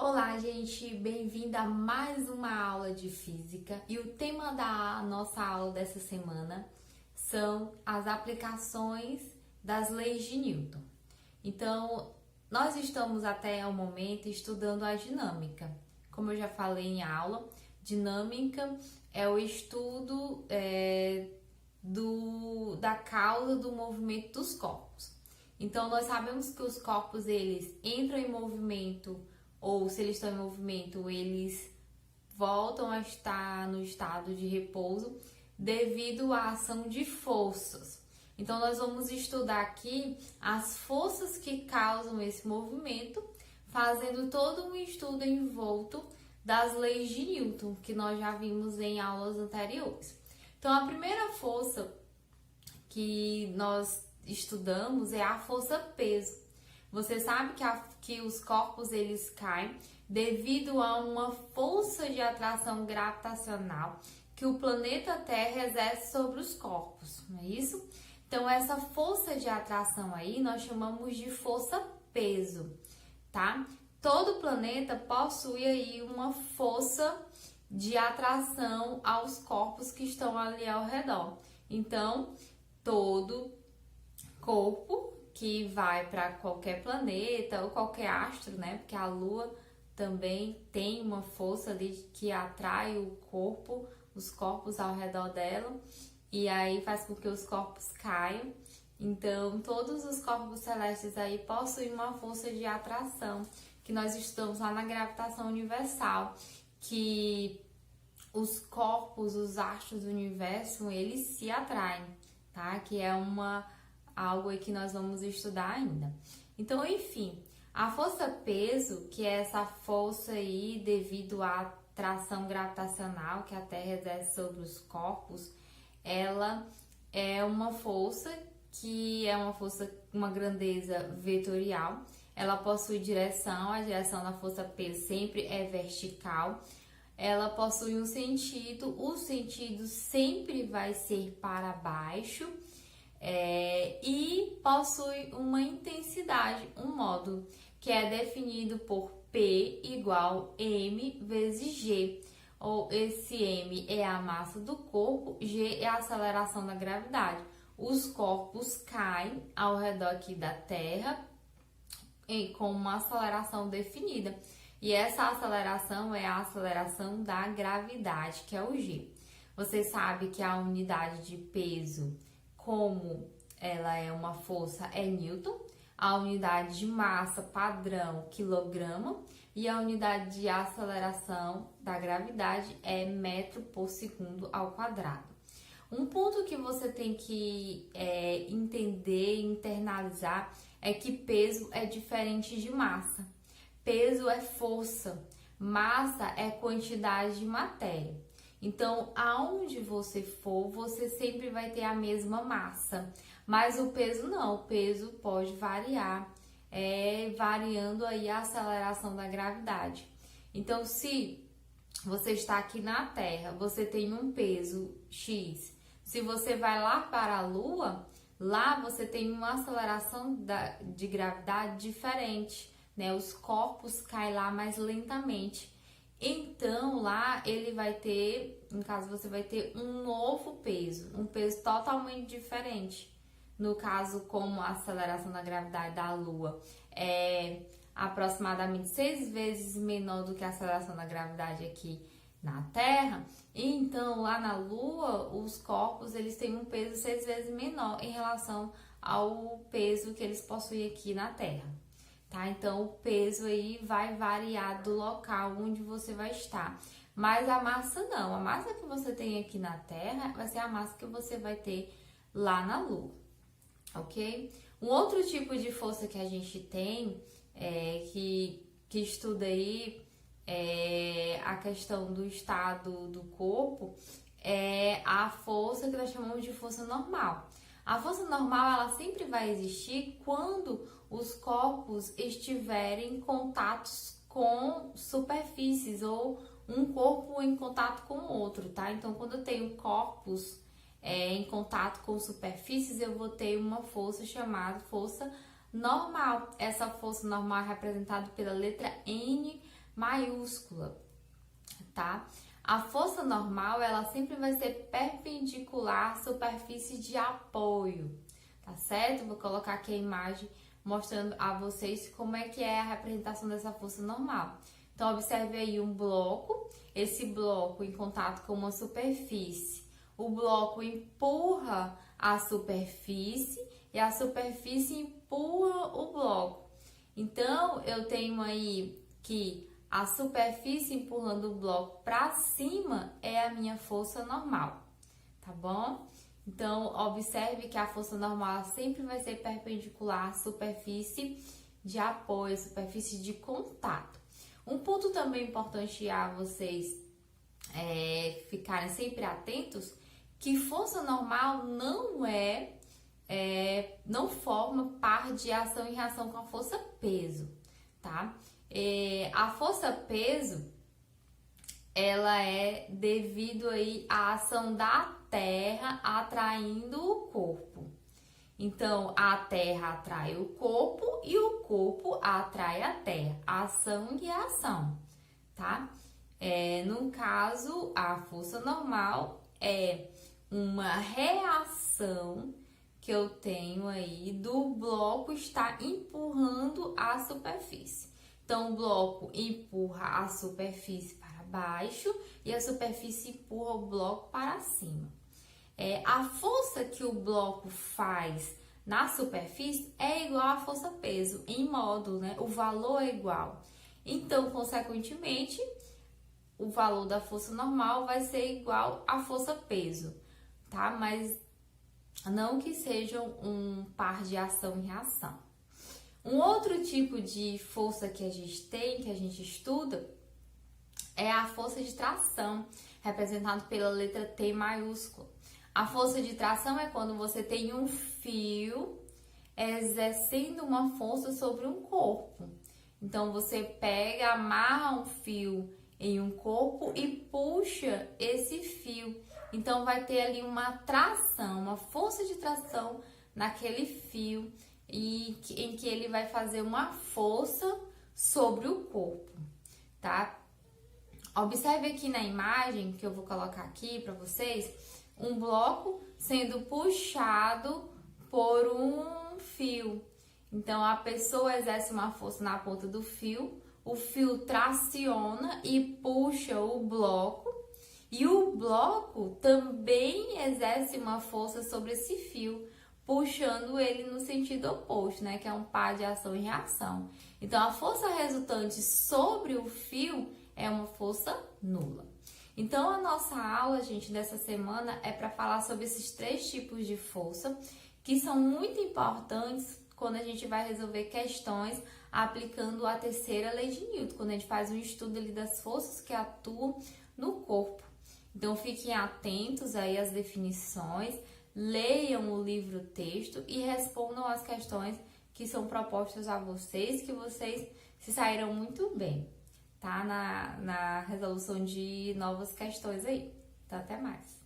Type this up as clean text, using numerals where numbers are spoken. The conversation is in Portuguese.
Olá, gente! Bem-vinda a mais uma aula de física e o tema da nossa aula dessa semana são as aplicações das leis de Newton. Então, nós estamos até o momento estudando a dinâmica. Como eu já falei em aula, dinâmica é o estudo da causa do movimento dos corpos. Então, nós sabemos que os corpos eles entram em movimento ou se eles estão em movimento, eles voltam a estar no estado de repouso devido à ação de forças. Então, nós vamos estudar aqui as forças que causam esse movimento, fazendo todo um estudo envolto das leis de Newton, que nós já vimos em aulas anteriores. Então, a primeira força que nós estudamos é a força peso. Você sabe que os corpos eles caem devido a uma força de atração gravitacional que o planeta Terra exerce sobre os corpos, não é isso? Então, essa força de atração aí nós chamamos de força peso, tá? Todo planeta possui aí uma força de atração aos corpos que estão ali ao redor. Então, todo corpo que vai para qualquer planeta ou qualquer astro, né? Porque a Lua também tem uma força ali que atrai os corpos ao redor dela, e aí faz com que os corpos caiam. Então, todos os corpos celestes aí possuem uma força de atração, que nós estudamos lá na gravitação universal, que os corpos, os astros do universo, eles se atraem, tá? Que é algo aí que nós vamos estudar ainda. Então, enfim, a força peso, que é essa força aí devido à atração gravitacional que a Terra exerce sobre os corpos, ela é uma força que é uma grandeza vetorial. Ela possui direção, a direção da força peso sempre é vertical. Ela possui um sentido, o sentido sempre vai ser para baixo. E possui uma intensidade, um módulo, que é definido por P igual M vezes G, ou esse M é a massa do corpo, G é a aceleração da gravidade. Os corpos caem ao redor aqui da Terra com uma aceleração definida, e essa aceleração é a aceleração da gravidade, que é o G. Você sabe que a unidade de peso, como ela é uma força, é Newton, a unidade de massa padrão, quilograma, e a unidade de aceleração da gravidade é metro por segundo ao quadrado. Um ponto que você tem que entender e internalizar é que peso é diferente de massa. Peso é força, massa é quantidade de matéria. Então, aonde você for, você sempre vai ter a mesma massa. Mas o peso não, o peso pode variar, variando aí a aceleração da gravidade. Então, se você está aqui na Terra, você tem um peso X. Se você vai lá para a Lua, lá você tem uma aceleração de gravidade diferente, né? Os corpos caem lá mais lentamente. Então, lá ele vai ter, no caso, você vai ter um novo peso, um peso totalmente diferente. No caso, como a aceleração da gravidade da Lua é aproximadamente 6 vezes menor do que a aceleração da gravidade aqui na Terra, então lá na Lua, os corpos eles têm um peso 6 vezes menor em relação ao peso que eles possuem aqui na Terra. Tá? Então, o peso aí vai variar do local onde você vai estar. Mas a massa não. A massa que você tem aqui na Terra vai ser a massa que você vai ter lá na Lua. Ok? Um outro tipo de força que a gente tem, que estuda aí a questão do estado do corpo, é a força que nós chamamos de força normal. A força normal, ela sempre vai existir quando os corpos estiverem em contatos com superfícies ou um corpo em contato com o outro, tá? Então, quando eu tenho corpos em contato com superfícies, eu vou ter uma força chamada força normal. Essa força normal é representada pela letra N maiúscula, tá? A força normal, ela sempre vai ser perpendicular à superfície de apoio, tá certo? Vou colocar aqui a imagem mostrando a vocês como é que é a representação dessa força normal. Então, observe aí um bloco, esse bloco em contato com uma superfície. O bloco empurra a superfície e a superfície empurra o bloco. Então, eu tenho aí que a superfície empurrando o bloco para cima é a minha força normal, tá bom? Então, observe que a força normal sempre vai ser perpendicular à superfície de apoio, superfície de contato. Um ponto também importante a vocês ficarem sempre atentos, que força normal não forma par de ação e reação com a força peso, tá? A força peso, ela é devido aí à ação da Terra atraindo o corpo. Então, a Terra atrai o corpo e o corpo atrai a Terra. Ação e ação, tá? No caso, a força normal é uma reação que eu tenho aí do bloco estar empurrando a superfície. Então, o bloco empurra a superfície para baixo e a superfície empurra o bloco para cima. A força que o bloco faz na superfície é igual à força peso, em módulo, né? O valor é igual. Então, consequentemente, o valor da força normal vai ser igual à força peso, tá? Mas não que sejam um par de ação e reação. Um outro tipo de força que a gente tem, que a gente estuda, é a força de tração, representado pela letra T maiúscula. A força de tração é quando você tem um fio exercendo uma força sobre um corpo. Então, você pega, amarra um fio em um corpo e puxa esse fio. Então, vai ter ali uma tração, uma força de tração naquele fio em que ele vai fazer uma força sobre o corpo, tá? Observe aqui na imagem que eu vou colocar aqui para vocês, um bloco sendo puxado por um fio. Então, a pessoa exerce uma força na ponta do fio, o fio traciona e puxa o bloco, e o bloco também exerce uma força sobre esse fio, puxando ele no sentido oposto, né? Que é um par de ação e reação. Então, a força resultante sobre o fio é uma força nula. Então, a nossa aula, gente, dessa semana é para falar sobre esses 3 tipos de força, que são muito importantes quando a gente vai resolver questões aplicando a terceira lei de Newton, quando a gente faz um estudo ali das forças que atuam no corpo. Então, fiquem atentos aí às definições, leiam o livro-texto e respondam as questões que são propostas a vocês, que vocês se saíram muito bem, tá? Na resolução de novas questões aí. Então, até mais.